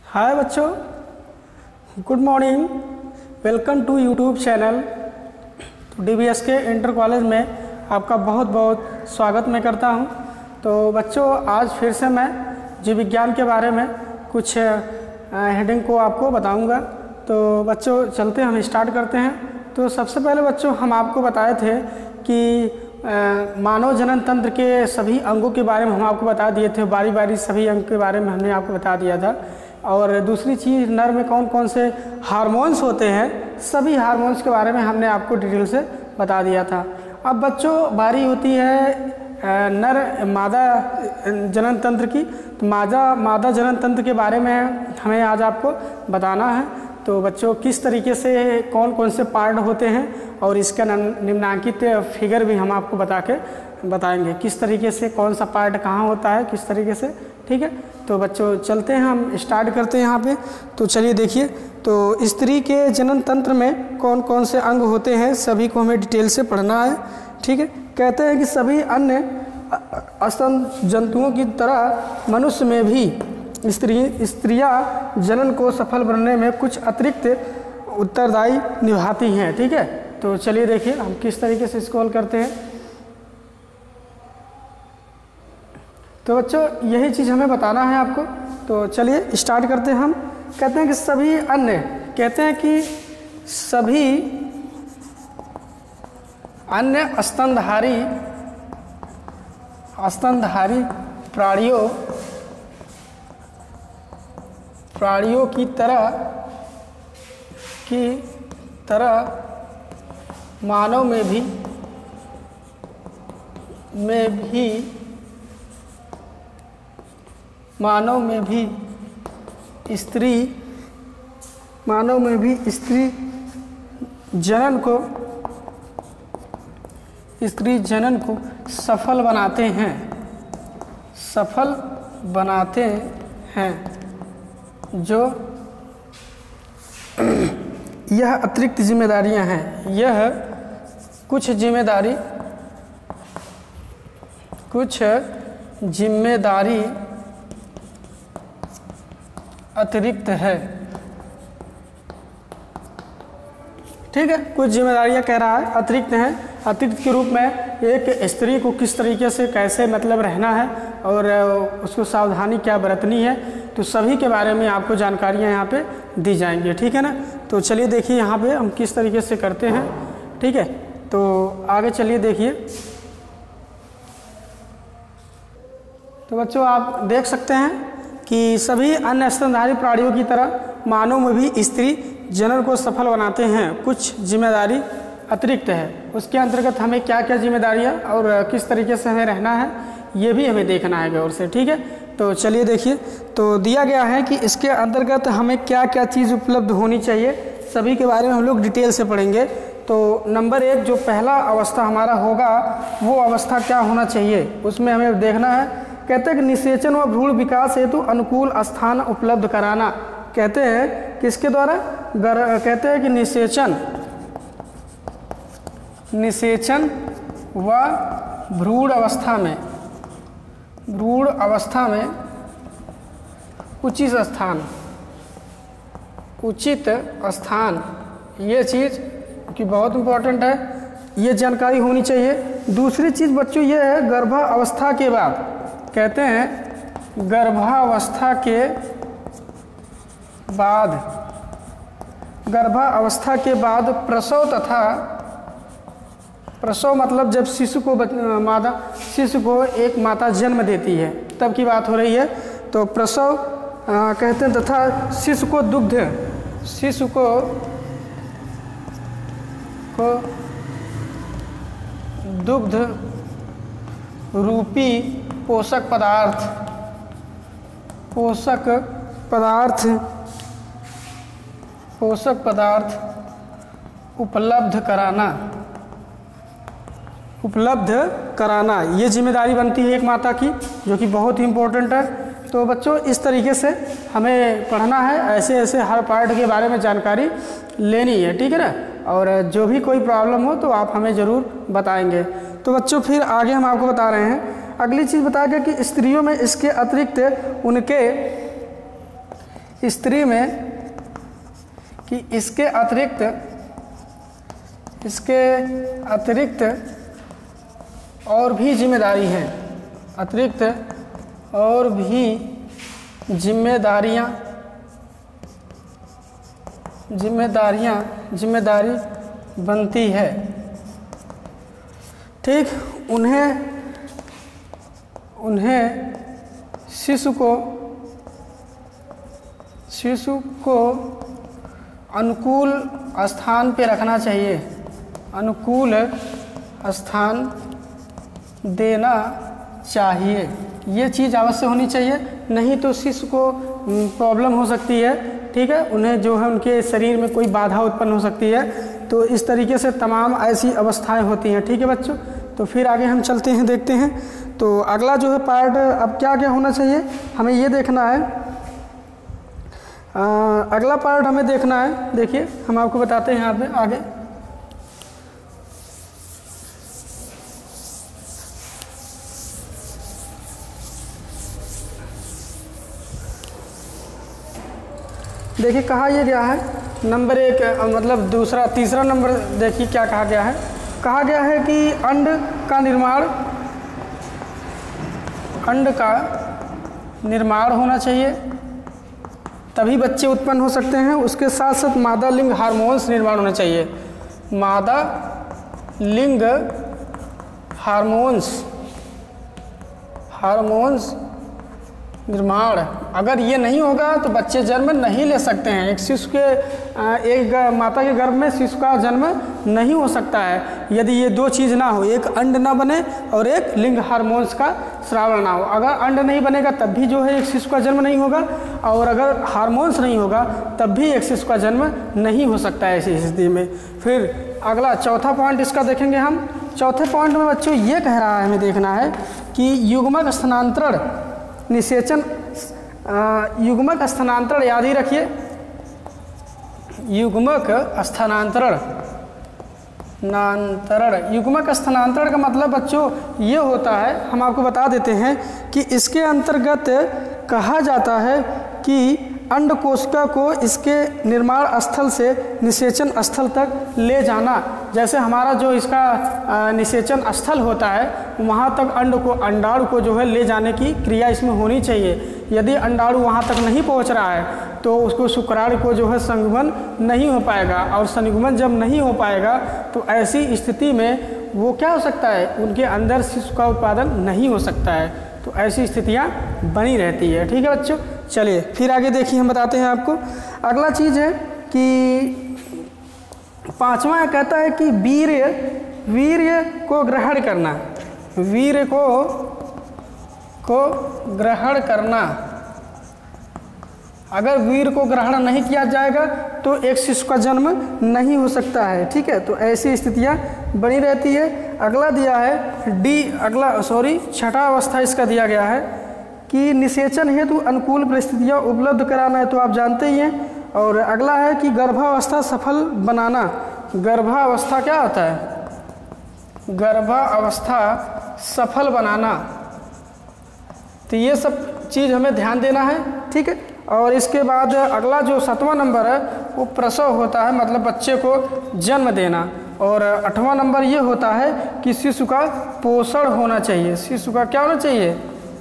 हाय बच्चों, good morning. Welcome to YouTube channel. तो DBSK inter college में आपका बहुत बहुत स्वागत मैं करता हूं। तो बच्चों, आज फिर से मैं जीव विज्ञान के बारे में कुछ हेडिंग को आपको बताऊंगा। तो बच्चों चलते हम स्टार्ट करते हैं। तो सबसे पहले बच्चों हम आपको बताए थे कि मानव जनन तंत्र के सभी अंगों के बारे में हम आपको बता दिए थे, बारी बारी सभी अंग के बारे में हमने आपको बता दिया था। और दूसरी चीज़, नर में कौन कौन से हार्मोन्स होते हैं, सभी हार्मोन्स के बारे में हमने आपको डिटेल से बता दिया था। अब बच्चों बारी होती है नर मादा जनन तंत्र की। तो मादा जनन तंत्र के बारे में हमें आज आपको बताना है। तो बच्चों किस तरीके से कौन कौन से पार्ट होते हैं और इसका निम्नांकित फिगर भी हम आपको बताएंगे किस तरीके से कौन सा पार्ट कहाँ होता है, किस तरीके से। ठीक है, तो बच्चों चलते हैं, हम स्टार्ट करते हैं यहाँ पे। तो चलिए देखिए, तो स्त्री के जनन तंत्र में कौन कौन से अंग होते हैं सभी को हमें डिटेल से पढ़ना है। ठीक है, कहते हैं कि सभी अन्य स्तन जंतुओं की तरह मनुष्य में भी स्त्रियां जनन को सफल बनने में कुछ अतिरिक्त उत्तरदायी निभाती हैं। ठीक है, तो चलिए देखिए हम किस तरीके से इसको हल करते हैं। तो बच्चों यही चीज़ हमें बताना है आपको। तो चलिए स्टार्ट करते हैं हम। कहते हैं कि सभी अन्य स्तनधारी प्राणियों की तरह मानव में भी स्त्री जनन को सफल बनाते हैं जो यह अतिरिक्त जिम्मेदारियां हैं। यह कुछ जिम्मेदारी अतिरिक्त है। ठीक है, कुछ जिम्मेदारियां कह रहा है अतिरिक्त हैं। अतिरिक्त के रूप में एक स्त्री को किस तरीके से कैसे मतलब रहना है और उसको सावधानी क्या बरतनी है, तो सभी के बारे में आपको जानकारियां यहाँ पे दी जाएंगी। ठीक है ना, तो चलिए देखिए यहाँ पे हम किस तरीके से करते हैं। ठीक है, तो आगे चलिए देखिए। तो बच्चों आप देख सकते हैं कि सभी अन्य स्तनधारी प्राणियों की तरह मानव में भी स्त्री जनन को सफल बनाते हैं, कुछ जिम्मेदारी अतिरिक्त है। उसके अंतर्गत हमें क्या क्या जिम्मेदारियां और किस तरीके से हमें रहना है ये भी हमें देखना है गौर से। ठीक है, तो चलिए देखिए, तो दिया गया है कि इसके अंतर्गत हमें क्या क्या चीज़ उपलब्ध होनी चाहिए, सभी के बारे में हम लोग डिटेल से पढ़ेंगे। तो नंबर 1 जो पहला अवस्था हमारा होगा वो अवस्था क्या होना चाहिए, उसमें हमें देखना है। कहते हैं कि निषेचन व भ्रूण विकास हेतु अनुकूल स्थान उपलब्ध कराना। कहते हैं किसके द्वारा, कहते हैं कि निषेचन व भ्रूण अवस्था में उचित स्थान, ये चीज़ कि बहुत इम्पोर्टेंट है, ये जानकारी होनी चाहिए। दूसरी चीज़ बच्चों ये है गर्भावस्था के बाद। कहते हैं गर्भावस्था के बाद प्रसव मतलब जब शिशु को एक माता जन्म देती है तब की बात हो रही है। तो प्रसव कहते हैं तथा शिशु को दुग्ध रूपी पोषक पदार्थ उपलब्ध कराना, ये जिम्मेदारी बनती है एक माता की, जो कि बहुत ही इम्पोर्टेंट है। तो बच्चों इस तरीके से हमें पढ़ना है, ऐसे ऐसे हर पार्ट के बारे में जानकारी लेनी है। ठीक है ना, और जो भी कोई प्रॉब्लम हो तो आप हमें ज़रूर बताएंगे। तो बच्चों फिर आगे हम आपको बता रहे हैं, अगली चीज़ बताया गया कि स्त्रियों में इसके अतिरिक्त उनके स्त्री में कि इसके अतिरिक्त और भी जिम्मेदारी हैं, अतिरिक्त और भी जिम्मेदारी बनती है। ठीक, उन्हें शिशु को अनुकूल स्थान पे रखना चाहिए, अनुकूल स्थान देना चाहिए। ये चीज़ अवश्य होनी चाहिए, नहीं तो शिशु को प्रॉब्लम हो सकती है। ठीक है, उन्हें जो है उनके शरीर में कोई बाधा उत्पन्न हो सकती है। तो इस तरीके से तमाम ऐसी अवस्थाएं होती हैं। ठीक है बच्चों, तो फिर आगे हम चलते हैं, देखते हैं। तो अगला जो है पार्ट अब क्या क्या होना चाहिए हमें ये देखना है। अगला पार्ट हमें देखना है, देखिए हम आपको बताते हैं यहाँ पे आगे। देखिए कहा यह गया है नंबर 1, मतलब तीसरा नंबर देखिए क्या कहा गया है। कहा गया है कि अंड का निर्माण होना चाहिए, तभी बच्चे उत्पन्न हो सकते हैं। उसके साथ साथ मादा लिंग हार्मोन्स निर्माण होना चाहिए, मादा लिंग हार्मोन्स निर्माण। अगर ये नहीं होगा तो बच्चे जन्म नहीं ले सकते हैं। एक शिशु के एक माता के गर्भ में शिशु का जन्म नहीं हो सकता है यदि ये दो चीज़ ना हो, एक अंड ना बने और एक लिंग हार्मोन्स का स्राव ना हो। अगर अंड नहीं बनेगा तब भी जो है एक शिशु का जन्म नहीं होगा, और अगर हार्मोन्स नहीं होगा तब भी एक शिशु का जन्म नहीं हो सकता है ऐसी स्थिति में। फिर अगला चौथा पॉइंट इसका देखेंगे हम। चौथे पॉइंट में बच्चों ये कह रहा है, हमें देखना है कि युग्मक स्थानांतरण निषेचन, युग्मक स्थानांतरण याद ही रखिए, युग्मक स्थानांतरण युग्मक स्थानांतरण का मतलब बच्चों ये होता है, हम आपको बता देते हैं कि इसके अंतर्गत कहा जाता है कि अंड कोशिका को इसके निर्माण स्थल से निषेचन स्थल तक ले जाना। जैसे हमारा जो इसका निषेचन स्थल होता है वहाँ तक अंडाणु को जो है ले जाने की क्रिया इसमें होनी चाहिए। यदि अंडाणु वहाँ तक नहीं पहुँच रहा है तो उसको शुक्राणु को जो है संयुग्मन नहीं हो पाएगा, और संयुग्मन जब नहीं हो पाएगा तो ऐसी स्थिति में वो क्या हो सकता है, उनके अंदर शिशु का उत्पादन नहीं हो सकता है। तो ऐसी स्थितियाँ बनी रहती है। ठीक है बच्चों, चलिए फिर आगे देखिए, हम बताते हैं आपको। अगला चीज़ है कि पांचवा कहता है कि वीर्य को ग्रहण करना, वीर्य को ग्रहण करना। अगर वीर्य को ग्रहण नहीं किया जाएगा तो एक शिशु का जन्म नहीं हो सकता है। ठीक है, तो ऐसी स्थितियां बनी रहती है। अगला दिया है छठा अवस्था इसका दिया गया है कि निषेचन हेतु अनुकूल परिस्थितियां उपलब्ध कराना है, तो आप जानते ही हैं। और अगला है कि गर्भावस्था सफल बनाना। गर्भावस्था क्या होता है, गर्भावस्था सफल बनाना। तो ये सब चीज़ हमें ध्यान देना है। ठीक है, और इसके बाद अगला जो 7वां नंबर है वो प्रसव होता है, मतलब बच्चे को जन्म देना। और 8वां नंबर ये होता है कि शिशु का पोषण होना चाहिए। शिशु का क्या होना चाहिए,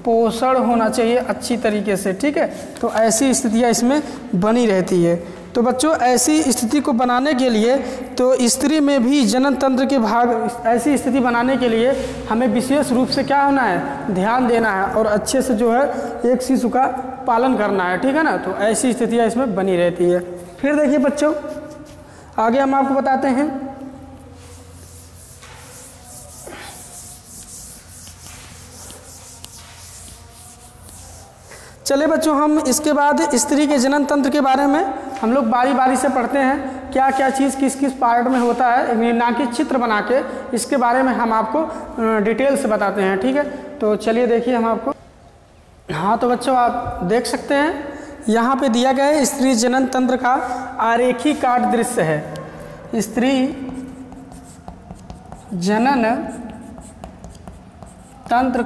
पोषण होना चाहिए अच्छी तरीके से। ठीक है, तो ऐसी स्थितियाँ इसमें बनी रहती है। तो बच्चों ऐसी स्थिति को बनाने के लिए तो स्त्री में भी जनन तंत्र के भाग, ऐसी स्थिति बनाने के लिए हमें विशेष रूप से क्या होना है, ध्यान देना है और अच्छे से जो है एक शिशु का पालन करना है। ठीक है ना, तो ऐसी स्थितियाँ इसमें बनी रहती है। फिर देखिए बच्चों आगे हम आपको बताते हैं। चलिए बच्चों, हम इसके बाद स्त्री के जनन तंत्र के बारे में हम लोग बारी बारी से पढ़ते हैं, क्या क्या चीज़ किस किस पार्ट में होता है। एक निर्णायक चित्र बना के इसके बारे में हम आपको डिटेल से बताते हैं। ठीक है, तो चलिए देखिए हम आपको। हाँ तो बच्चों आप देख सकते हैं यहाँ पे दिया गया है स्त्री जनन तंत्र का आरेखी काट दृश्य है। स्त्री जनन तंत्र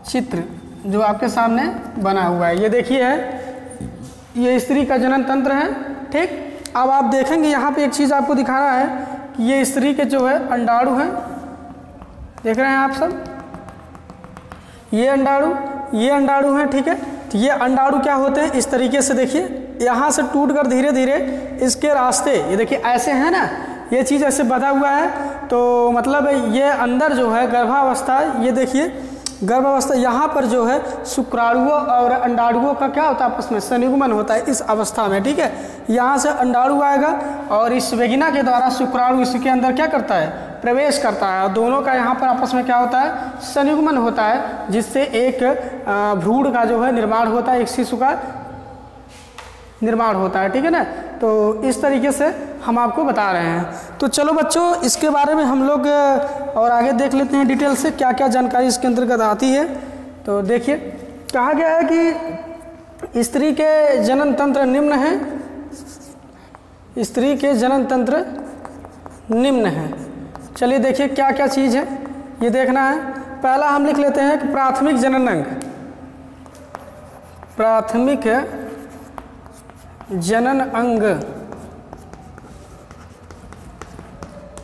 चित्र जो आपके सामने बना हुआ है, ये देखिए है, ये स्त्री का जनन तंत्र है। ठीक, अब आप देखेंगे यहाँ पे एक चीज़ आपको दिखाना है कि ये स्त्री के जो है अंडाणु हैं, देख रहे हैं आप सब, ये अंडाणु हैं। ठीक है, तो ये अंडाणु क्या होते हैं, इस तरीके से देखिए, यहाँ से टूटकर धीरे धीरे इसके रास्ते, ये देखिए ऐसे हैं ना, ये चीज़ ऐसे बंधा हुआ है, तो मतलब ये अंदर जो है गर्भावस्था, ये देखिए गर्भावस्था, यहाँ पर जो है शुक्राणुओं और अंडाणुओं का क्या होता है, आपस में संयुग्मन होता है इस अवस्था में। ठीक है, यहाँ से अंडाणु आएगा और इस वेगिना के द्वारा शुक्राणु इसके अंदर क्या करता है, प्रवेश करता है, और दोनों का यहाँ पर आपस में क्या होता है, संयुग्मन होता है, जिससे एक भ्रूण का जो है निर्माण होता है, एक शिशु का निर्माण होता है। ठीक है ना, तो इस तरीके से हम आपको बता रहे हैं। तो चलो बच्चों, इसके बारे में हम लोग और आगे देख लेते हैं डिटेल से क्या क्या जानकारी इसके अंतर्गत आती है। तो देखिए, कहा गया है कि स्त्री के जनन तंत्र निम्न है, स्त्री के जनन तंत्र निम्न है। चलिए देखिए क्या क्या चीज़ है, ये देखना है। पहला हम लिख लेते हैं कि प्राथमिक जनन अंग, प्राथमिक जनन अंग।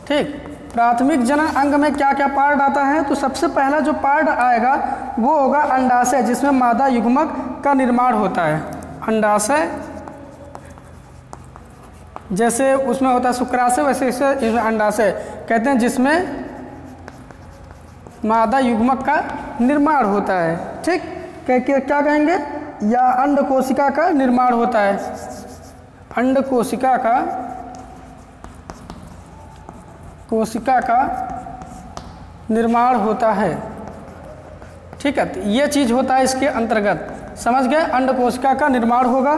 ठीक, प्राथमिक जनन अंग में क्या क्या पार्ट आता है, तो सबसे पहला जो पार्ट आएगा वो होगा अंडाशय, जिसमें मादा युग्मक का निर्माण होता है। अंडाशय जैसे उसमें होता है शुक्राशय, वैसे इसमें अंडाशय कहते हैं, जिसमें मादा युग्मक का निर्माण होता है। ठीक, क्या कहेंगे, या अंड कोशिका का निर्माण होता है, अंड कोशिका का निर्माण होता है। ठीक है, तो ये चीज़ होता है इसके अंतर्गत, समझ गए, अंड कोशिका का निर्माण होगा।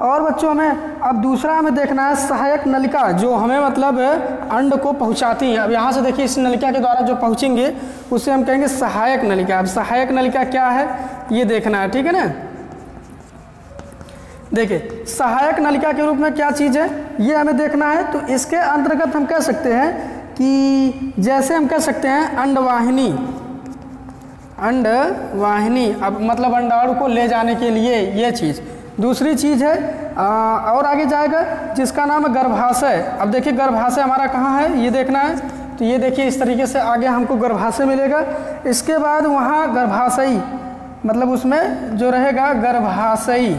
और बच्चों हमें अब दूसरा हमें देखना है सहायक नलिका, जो हमें मतलब अंड को पहुंचाती है। अब यहाँ से देखिए, इस नलिका के द्वारा जो पहुँचेंगे उसे हम कहेंगे सहायक नलिका। अब सहायक नलिका क्या है ये देखना है। ठीक है ना, देखिए सहायक नलिका के रूप में क्या चीज़ है ये हमें देखना है। तो इसके अंतर्गत हम कह सकते हैं कि जैसे हम कह सकते हैं अंडवाहिनी, अंडवाहिनी, अब मतलब अंडाणु को ले जाने के लिए ये चीज़। दूसरी चीज़ है और आगे जाएगा जिसका नाम है गर्भाशय। अब देखिए गर्भाशय हमारा कहाँ है ये देखना है, तो ये देखिए इस तरीके से आगे हमको गर्भाशय मिलेगा। इसके बाद वहाँ गर्भाशयी, मतलब उसमें जो रहेगा गर्भाशयी,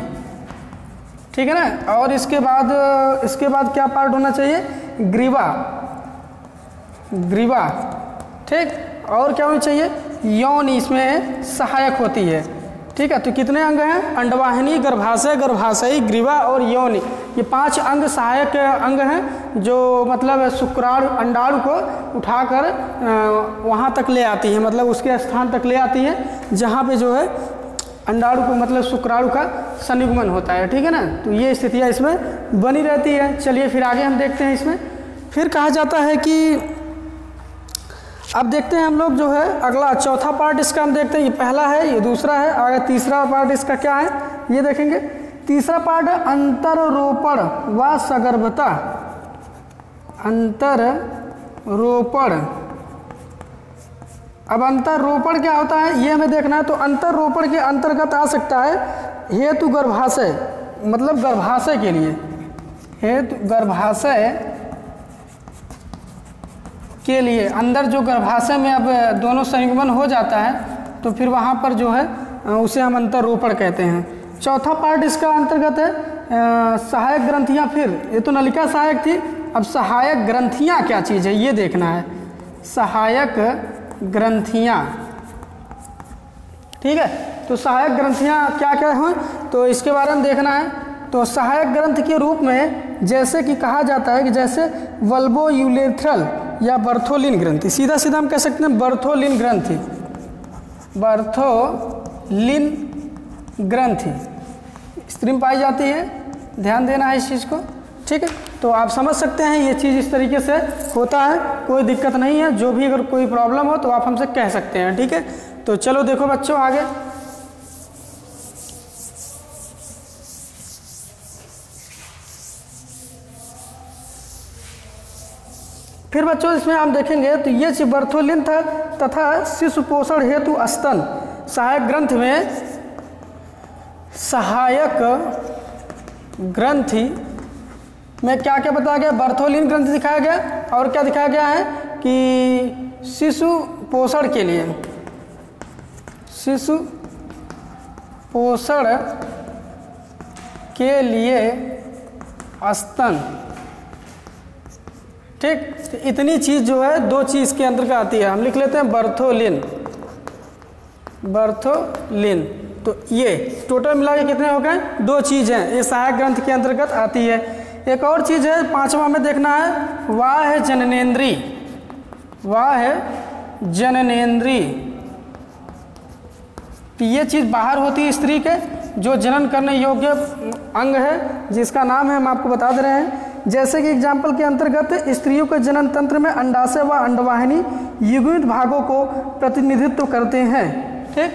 ठीक है ना। और इसके बाद क्या पार्ट होना चाहिए, ग्रीवा, ग्रीवा, ठीक। और क्या होनी चाहिए, योनि इसमें सहायक होती है। ठीक है, तो कितने अंग हैं, अंडवाहिनी, गर्भाशय, गर्भाशयी, ग्रीवा और योनि, ये 5 अंग सहायक अंग हैं जो मतलब शुक्राणु अंडाणु को उठाकर वहाँ तक ले आती है, मतलब उसके स्थान तक ले आती है जहाँ पे जो है अंडाणु को मतलब शुक्राणु का संयुग्मन होता है। ठीक है ना, तो ये स्थितियाँ इसमें बनी रहती है। चलिए फिर आगे हम देखते हैं। इसमें फिर कहा जाता है कि अब देखते हैं हम लोग जो है अगला चौथा पार्ट इसका हम देखते हैं। ये पहला है, ये दूसरा है, आगे तीसरा पार्ट इसका क्या है ये देखेंगे। तीसरा पार्ट है अंतरोपण व सगर्भता। अंतरोपण, अब अंतरोपण क्या होता है ये हमें देखना है। तो अंतरोपण के अंतर्गत आ सकता है हेतु गर्भाशय, मतलब गर्भाशय के लिए, हेतु गर्भाशय के लिए अंदर जो गर्भाशय में अब दोनों संयुग्मन हो जाता है तो फिर वहाँ पर जो है उसे हम अंतरोपण कहते हैं। चौथा पार्ट इसका अंतर्गत है सहायक ग्रंथियाँ। फिर ये तो नलिका सहायक थी, अब सहायक ग्रंथियाँ क्या चीज़ है ये देखना है, सहायक ग्रंथियाँ। ठीक है, तो सहायक ग्रंथियाँ क्या क्या हैं तो इसके बारे में देखना है। तो सहायक ग्रंथ के रूप में जैसे कि कहा जाता है कि जैसे वल्बोयूरेथ्रल या बर्थोलिन ग्रंथि, सीधा सीधा हम कह सकते हैं बर्थोलिन ग्रंथि, बर्थोलिन ग्रंथि स्त्री में पाई जाती है, ध्यान देना है इस चीज़ को। ठीक है, तो आप समझ सकते हैं ये चीज़ इस तरीके से होता है, कोई दिक्कत नहीं है। जो भी अगर कोई प्रॉब्लम हो तो आप हमसे कह सकते हैं। ठीक है, तो चलो देखो बच्चों आगे। फिर बच्चों इसमें हम देखेंगे तो ये बर्थोलिन था तथा शिशु पोषण हेतु स्तन, सहायक ग्रंथ में सहायक ग्रंथि में क्या क्या बताया गया? बर्थोलिन ग्रंथि दिखाया गया और क्या दिखाया गया है कि शिशु पोषण के लिए, शिशु पोषण के लिए स्तन। ठीक, तो इतनी चीज़ जो है 2 चीज़ के अंतर्गत आती है। हम लिख लेते हैं बर्थोलिन, बर्थोलिन। तो ये टोटल मिला के कितने हो गए? 2 चीज़ हैं, ये सहायक ग्रंथ के अंतर्गत आती है। एक और चीज़ है 5वां में देखना है, वाह है जननेंद्री, वाह है जननेंद्री। तो ये चीज़ बाहर होती है स्त्री के, जो जनन करने योग्य अंग है, जिसका नाम है हम आपको बता दे रहे हैं। जैसे कि एग्जाम्पल के अंतर्गत स्त्रियों के जनन तंत्र में अंडाशय व अंडवाहिनी युग्मित भागों को प्रतिनिधित्व करते हैं। ठीक,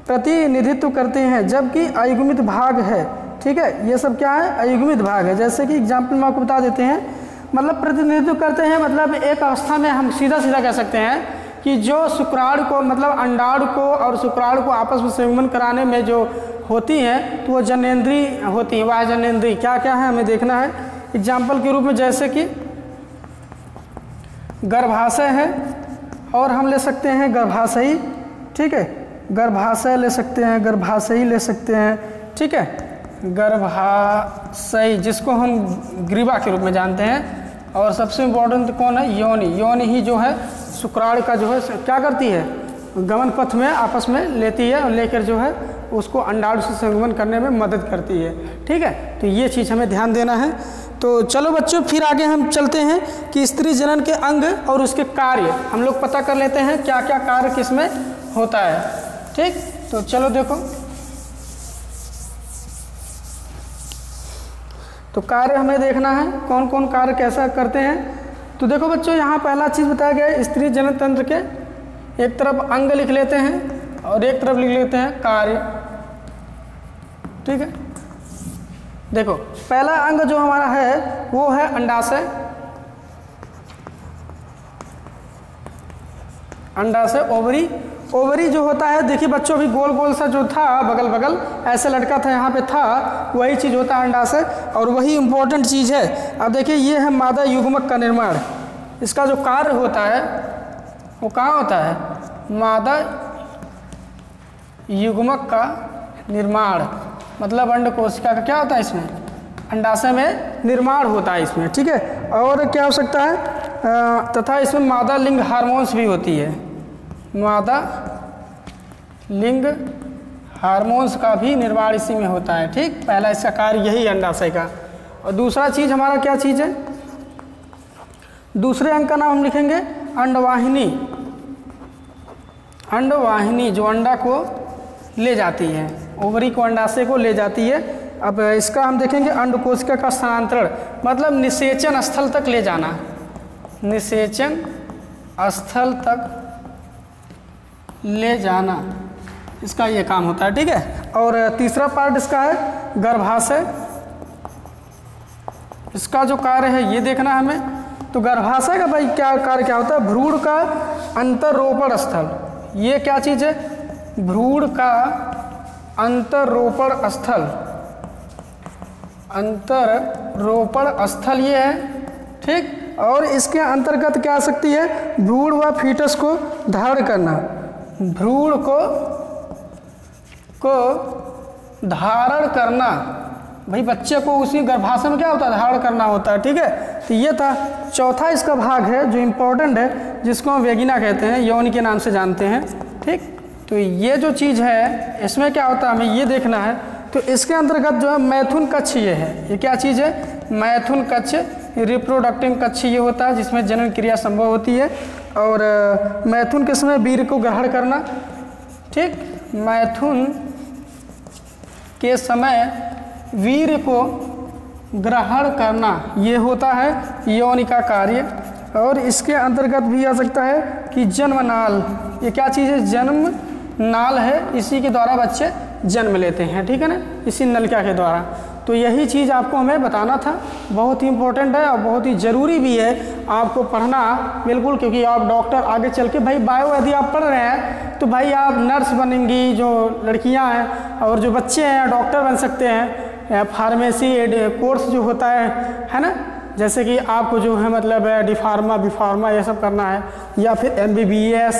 प्रतिनिधित्व करते हैं, जबकि अयुग्मित भाग है। ठीक है, ये सब क्या है? अयुग्मित भाग है। जैसे कि एग्जाम्पल में आपको बता देते हैं, मतलब प्रतिनिधित्व करते हैं, मतलब एक अवस्था में हम सीधा सीधा कह सकते हैं कि जो शुक्राणु को, मतलब अंडाणु को और शुक्राणु को आपस में संयुग्मन कराने में जो होती हैं, तो वो जननेंद्री होती है। वह जननेंद्री क्या क्या है हमें देखना है एग्जाम्पल के रूप में। जैसे कि गर्भाशय है, और हम ले सकते हैं गर्भाशयी। ठीक है, गर्भाशय ले सकते हैं, गर्भाशयी ले सकते हैं। ठीक है, गर्भाशय जिसको हम ग्रीवा के रूप में जानते हैं। और सबसे इम्पोर्टेंट कौन है? योनि। योनि ही जो है शुक्राणु का जो है क्या करती है? गमन पथ में आपस में लेती है और लेकर जो है उसको अंडाणु से संगमन करने में मदद करती है। ठीक है, तो ये चीज़ हमें ध्यान देना है। तो चलो बच्चों, फिर आगे हम चलते हैं कि स्त्री जनन के अंग और उसके कार्य हम लोग पता कर लेते हैं, क्या क्या कार्य किसमें होता है। ठीक, तो चलो देखो, तो कार्य हमें देखना है कौन कौन कार्य कैसा करते हैं। तो देखो बच्चों, यहाँ पहला चीज़ बताया गया है स्त्री जनन तंत्र के, एक तरफ अंग लिख लेते हैं और एक तरफ लिख लेते हैं कार्य। ठीक है, देखो पहला अंग जो हमारा है वो है अंडाशय। अंडाशय, ओवरी। ओवरी जो होता है, देखिए बच्चों, अभी गोल गोल सा जो था बगल बगल ऐसे लटका था, यहाँ पे था, वही चीज़ होता है अंडाशय, और वही इम्पोर्टेंट चीज़ है। अब देखिए ये है मादा युग्मक का निर्माण। इसका जो कार्य होता है वो कहाँ होता है? मादा युग्मक का निर्माण, मतलब अंड कोशिका का क्या होता है इसमें? अंडाशय में निर्माण होता है इसमें। ठीक है, और क्या हो सकता है? तथा इसमें मादा लिंग हार्मोन्स भी होती है। मादा लिंग हार्मोन्स का भी निर्माण इसी में होता है। ठीक, पहला इसका कार्य यही अंडाशय का। और दूसरा चीज़ हमारा क्या चीज़ है? दूसरे अंग का नाम हम लिखेंगे अंडवाहिनी। अंडवाहिनी जो अंडा को ले जाती है, ओवरी को अंडाशय को ले जाती है। अब इसका हम देखेंगे अंड कोशिका का स्थानांतरण, मतलब निषेचन स्थल तक ले जाना, निषेचन स्थल तक ले जाना, इसका ये काम होता है। ठीक है, और तीसरा पार्ट इसका है गर्भाशय। इसका जो कार्य है ये देखना हमें। तो गर्भाशय का भाई क्या कार्य क्या होता है? भ्रूण का अंतरोपण स्थल। ये क्या चीज़ है? भ्रूण का अंतरोपण स्थल। अंतरोपण स्थल ये है। ठीक, और इसके अंतर्गत क्या आ सकती है? भ्रूण व फीटस को धारण करना। भ्रूण को धारण करना, भाई बच्चे को उसी गर्भाशय में क्या होता है? धारण करना होता है। ठीक है, तो ये था। चौथा इसका भाग है जो इम्पोर्टेंट है, जिसको हम वेगिना कहते हैं, यौन के नाम से जानते हैं। ठीक, तो ये जो चीज़ है इसमें क्या होता है हमें ये देखना है। तो इसके अंतर्गत जो है मैथुन कक्ष ये है। ये क्या चीज़ है? मैथुन कक्ष, रिप्रोडक्टिव कक्ष ये होता है, जिसमें जनन क्रिया संभव होती है। और मैथुन के समय वीर्य को ग्रहण करना। ठीक, मैथुन के समय वीर्य को ग्रहण करना ये होता है यौन का कार्य। और इसके अंतर्गत भी आ सकता है कि जन्म नाल, ये क्या चीज़ है? जन्म नाल है, इसी के द्वारा बच्चे जन्म लेते हैं। ठीक है ना, इसी नलिका के द्वारा। तो यही चीज़ आपको हमें बताना था, बहुत ही इम्पोर्टेंट है और बहुत ही ज़रूरी भी है आपको पढ़ना बिल्कुल, क्योंकि आप डॉक्टर आगे चल के, भाई बायो यदि आप पढ़ रहे हैं तो भाई आप नर्स बनेंगी, जो लड़कियां हैं, और जो बच्चे हैं डॉक्टर बन सकते हैं। फार्मेसी कोर्स जो होता है ना, जैसे कि आपको जो है मतलब डी फार्मा बी फार्मा ये सब करना है, या फिर MBBS,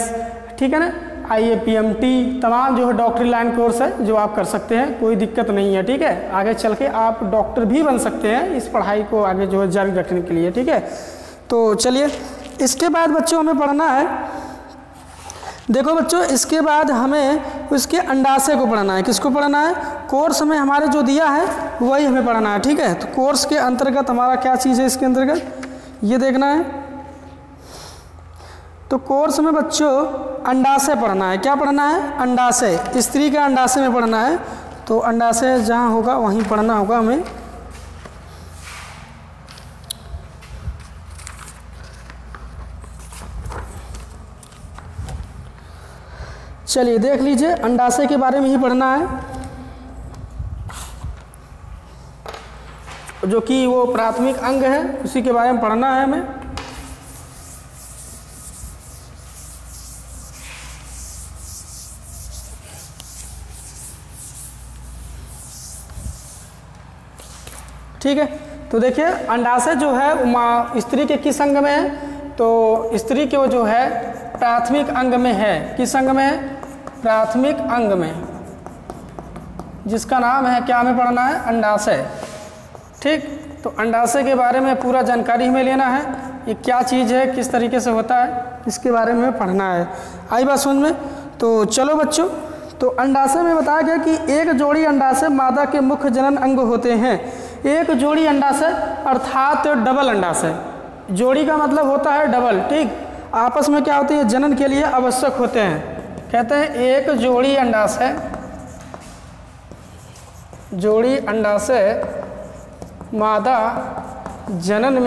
ठीक है ना, IAPMT, तमाम जो है डॉक्टरी लाइन कोर्स है जो आप कर सकते हैं, कोई दिक्कत नहीं है। ठीक है, आगे चल के आप डॉक्टर भी बन सकते हैं इस पढ़ाई को आगे जो है जारी रखने के लिए। ठीक है, तो चलिए इसके बाद बच्चों हमें पढ़ना है, देखो बच्चों इसके बाद हमें उसके अंडाशय को पढ़ना है। किसको पढ़ना है? कोर्स में हमारे जो दिया है वही हमें पढ़ना है। ठीक है, तो कोर्स के अंतर्गत हमारा क्या चीज़ है, इसके अंतर्गत ये देखना है। तो कोर्स में बच्चों अंडाशय पढ़ना है। क्या पढ़ना है? अंडाशय, स्त्री का अंडाशय में पढ़ना है। तो अंडाशय जहाँ होगा वहीं पढ़ना होगा हमें। चलिए देख लीजिए, अंडाशय के बारे में ही पढ़ना है, जो कि वो प्राथमिक अंग है, उसी के बारे में पढ़ना है हमें। ठीक है, तो देखिए अंडाशय जो है स्त्री के किस अंग में है? तो स्त्री के वो जो है प्राथमिक अंग में है। किस अंग में है? प्राथमिक अंग में, जिसका नाम है क्या हमें पढ़ना है? अंडाशय। ठीक, तो अंडाशय के बारे में पूरा जानकारी हमें लेना है, ये क्या चीज़ है, किस तरीके से होता है, इसके बारे में पढ़ना है। आई बात समझ में? तो चलो बच्चों, तो अंडाशय में बताया गया कि एक जोड़ी अंडाशय मादा के मुख्य जनन अंग होते हैं। एक जोड़ी अंडाशय अर्थात डबल अंडाशय, जोड़ी का मतलब होता है डबल। ठीक, आपस में क्या होते हैं? जनन के लिए आवश्यक होते हैं। कहते हैं एक जोड़ी अंडाशय, जोड़ी अंडाशय मादा जनन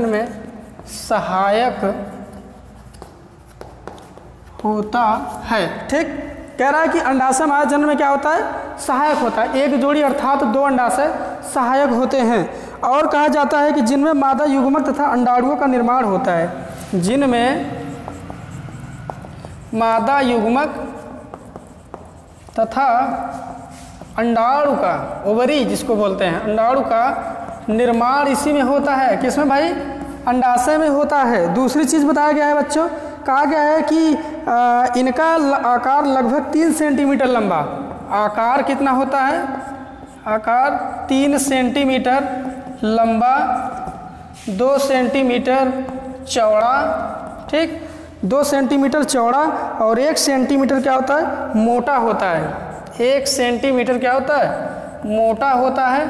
में सहायक होता है। ठीक, कह रहा है कि अंडाशय मादा जनन में क्या होता है? सहायक होता है। एक जोड़ी अर्थात दो अंडाशय सहायक होते हैं। और कहा जाता है कि जिनमें मादा युग्मक तथा अंडाणुओं का निर्माण होता है। जिनमें मादा युग्मक तथा अंडाणु का, ओवरी जिसको बोलते हैं, अंडाणु का निर्माण इसी में होता है। किसमें भाई? अंडाशय में होता है। दूसरी चीज़ बताया गया है बच्चों, कहा गया है कि इनका आकार लगभग 3 सेंटीमीटर लंबा। आकार कितना होता है? आकार 3 सेंटीमीटर लंबा, 2 सेंटीमीटर चौड़ा। ठीक, 2 सेंटीमीटर चौड़ा और 1 सेंटीमीटर क्या होता है? मोटा होता है। 1 सेंटीमीटर क्या होता है? मोटा होता है।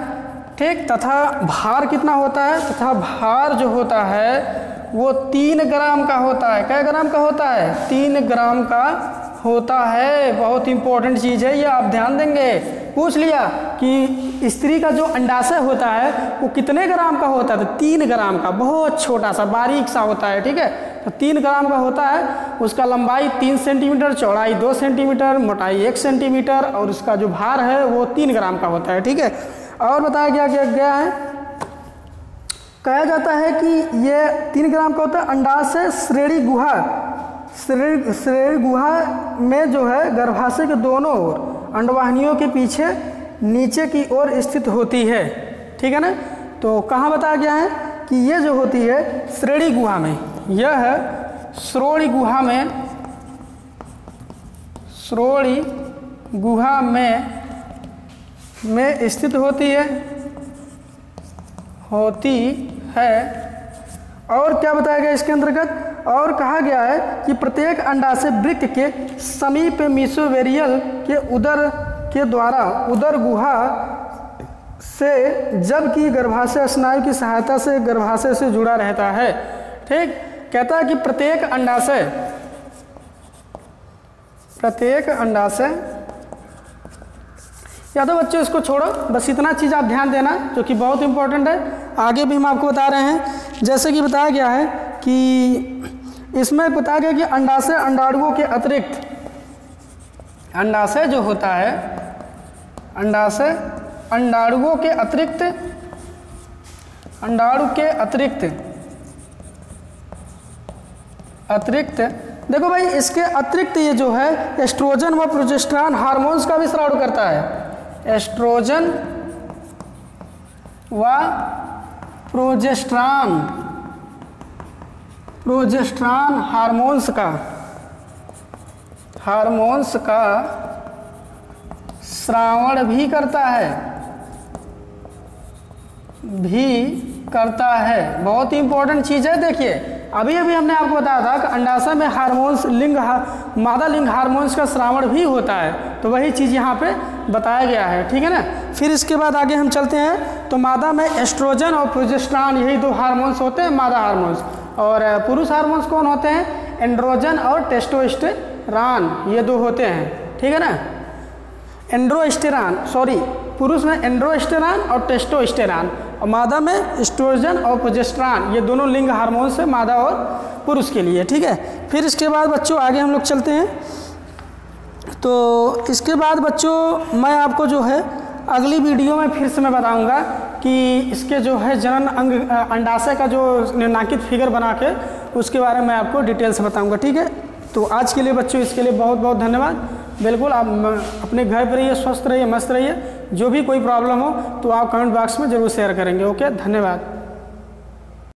ठीक, तथा भार कितना होता है? तथा भार जो होता है वो 3 ग्राम का होता है। कै ग्राम का होता है? 3 ग्राम का होता है। बहुत इंपॉर्टेंट चीज़ है ये, आप ध्यान देंगे। पूछ लिया कि स्त्री का जो अंडाशय होता है वो कितने ग्राम का होता है? तो 3 ग्राम का, बहुत छोटा सा बारीक सा होता है। ठीक है, तो 3 ग्राम का होता है। उसका लंबाई 3 सेंटीमीटर, चौड़ाई 2 सेंटीमीटर, मोटाई 1 सेंटीमीटर और उसका जो भार है वो 3 ग्राम का होता है। ठीक है, और बताया गया है, कहा जाता है कि ये 3 ग्राम का होता है। अंडाशय श्रेणी गुहा, श्रेणी गुहा में जो है गर्भाशय के दोनों ओर अंडवाहिनियों के पीछे नीचे की ओर स्थित होती है। ठीक है ना, तो कहाँ बताया गया है कि ये जो होती है श्रेणी गुहा में, यह है श्रोणी गुहा में, श्रोणी गुहा में स्थित होती है। और क्या बताया गया इसके अंतर्गत? और कहा गया है कि प्रत्येक अंडाशय वृक्क के समीप मीसोवेरियल के उदर के द्वारा उदर गुहा से, जबकि गर्भाशय स्नायु की सहायता से गर्भाशय से जुड़ा रहता है। ठीक, कहता है कि प्रत्येक अंडाशय या तो बच्चों इसको छोड़ो, बस इतना चीज़ आप ध्यान देना जो कि बहुत इंपॉर्टेंट है। आगे भी हम आपको बता रहे हैं, जैसे कि बताया गया है कि इसमें बताया गया कि अंडाशय अंडाणुओं के अतिरिक्त, अंडाशय जो होता है, अंडाशय अंडाणुओं के अतिरिक्त, अंडाणु के अतिरिक्त देखो भाई, इसके अतिरिक्त ये जो है एस्ट्रोजन व प्रोजेस्टेरॉन हार्मोन्स का भी स्राव करता है। एस्ट्रोजन व प्रोजेस्टेरॉन हार्मोन्स का स्रावण भी करता है। बहुत ही इंपॉर्टेंट चीज़ है। देखिए, अभी हमने आपको बताया था कि अंडाशय में हार्मोन्स मादा लिंग हार्मोन्स का स्रावण भी होता है, तो वही चीज़ यहाँ पे बताया गया है। ठीक है ना। फिर इसके बाद आगे हम चलते हैं। तो मादा में एस्ट्रोजन और प्रोजेस्टेरॉन, यही दो हार्मोन्स होते हैं, मादा हार्मोन्स। और पुरुष हार्मोन्स कौन होते हैं? एंड्रोजन और टेस्टोस्टेरॉन, ये दो होते हैं। ठीक है ना। पुरुष में एंड्रोस्टेरॉन और टेस्टोस्टेरॉन, और मादा में एस्ट्रोजन और प्रोजेस्टेरॉन, ये दोनों लिंग हार्मोन्स है मादा और पुरुष के लिए। ठीक है। फिर इसके बाद बच्चों आगे हम लोग चलते हैं। तो इसके बाद बच्चों मैं आपको जो है अगली वीडियो में फिर से मैं बताऊंगा कि इसके जो है जनन अंग अंडाशय का जो निर्णाकित फिगर बना के उसके बारे में आपको डिटेल से बताऊंगा। ठीक है। तो आज के लिए बच्चों इसके लिए बहुत बहुत धन्यवाद। बिल्कुल आप अपने घर पर रहिए, स्वस्थ रहिए, मस्त रहिए। जो भी कोई प्रॉब्लम हो तो आप कमेंट बॉक्स में ज़रूर शेयर करेंगे। ओके, धन्यवाद।